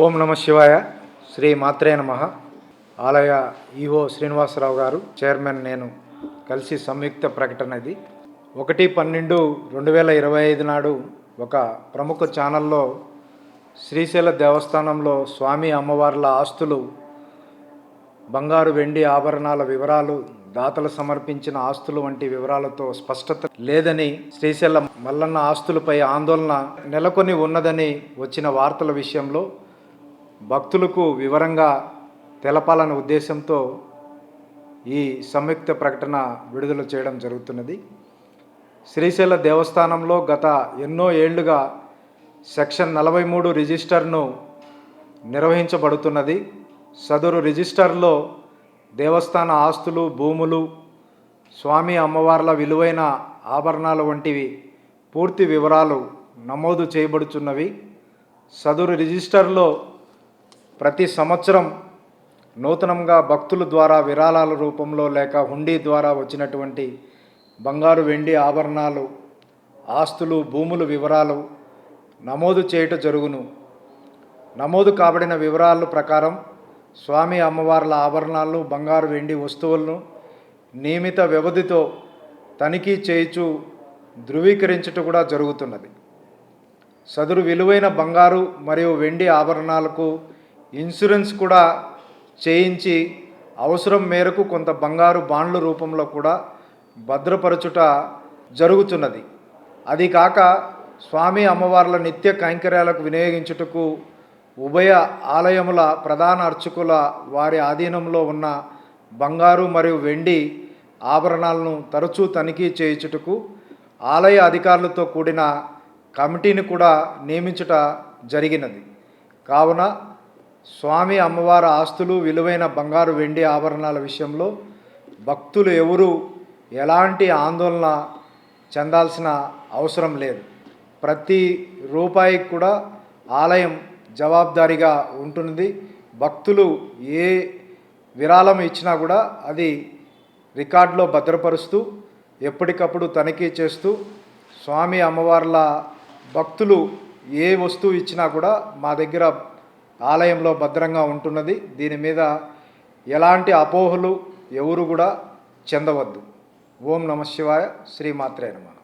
ఓం నమ శివాయ. శ్రీ మాత్రే నమః. ఆలయ ఈవో శ్రీనివాసరావు గారు, చైర్మన్, నేను కలిసి సంయుక్త ప్రకటన. ఇది 1/12/2025 నాడు ఒక ప్రముఖ ఛానల్లో శ్రీశైల దేవస్థానంలో స్వామి అమ్మవార్ల ఆస్తులు, బంగారు వెండి ఆభరణాల వివరాలు, దాతలు సమర్పించిన ఆస్తులు వంటి వివరాలతో స్పష్టత లేదని, శ్రీశైల మల్లన్న ఆస్తులపై ఆందోళన నెలకొని ఉన్నదని వచ్చిన వార్తల విషయంలో భక్తులకు వివరంగా తెలపాలనే ఉద్దేశంతో ఈ సంయుక్త ప్రకటన విడుదల చేయడం జరుగుతున్నది. శ్రీశైల దేవస్థానంలో గత ఎన్నో ఏళ్లుగా సెక్షన్ 43 రిజిస్టర్ను నిర్వహించబడుతున్నది. సదరు రిజిస్టర్లో దేవస్థాన ఆస్తులు, భూములు, స్వామి అమ్మవార్ల విలువైన ఆభరణాలు వంటివి పూర్తి వివరాలు నమోదు చేయబడుచున్నవి. సదరు రిజిస్టర్లో ప్రతి సంవత్సరం నూతనంగా భక్తుల ద్వారా విరాళాల రూపంలో లేక హుండీ ద్వారా వచ్చినటువంటి బంగారు వెండి ఆభరణాలు, ఆస్తులు, భూముల వివరాలు నమోదు చేయటం జరుగును. నమోదు కాబడిన వివరాల ప్రకారం స్వామి అమ్మవార్ల ఆభరణాలు, బంగారు వెండి వస్తువులను నియమిత వ్యవధితో తనిఖీ చేయించు ధృవీకరించటం కూడా జరుగుతున్నది. సదరు విలువైన బంగారు మరియు వెండి ఆభరణాలకు ఇన్సూరెన్స్ కూడా చేయించి అవసరం మేరకు కొంత బంగారు బాండ్ల రూపంలో కూడా భద్రపరచుట జరుగుతున్నది. అది కాక స్వామి అమ్మవార్ల నిత్య కైంకర్యాలకు వినియోగించుటకు ఉభయ ఆలయముల ప్రధాన అర్చకుల వారి ఆధీనంలో ఉన్న బంగారు మరియు వెండి ఆభరణాలను తరచూ తనిఖీ చేయించుటకు ఆలయ అధికారులతో కూడిన కమిటీని కూడా నియమించుట జరిగినది. కావున స్వామి అమ్మవారి ఆస్తులు, విలువైన బంగారు వెండి ఆభరణాల విషయంలో భక్తులు ఎవరూ ఎలాంటి ఆందోళన చెందాల్సిన అవసరం లేదు. ప్రతి రూపాయికి కూడా ఆలయం జవాబుదారీగా ఉంటుంది. భక్తులు ఏ విరాళం ఇచ్చినా కూడా అది రికార్డులో భద్రపరుస్తూ ఎప్పటికప్పుడు తనిఖీ చేస్తూ, స్వామి అమ్మవార్ల భక్తులు ఏ వస్తువు ఇచ్చినా కూడా మా దగ్గర ఆలయంలో భద్రంగా ఉంటున్నది. దీని మీద ఎలాంటి అపోహలు ఎవరు కూడా చెందవద్దు. ఓం నమ శివాయ. శ్రీ మాత్రే నమః.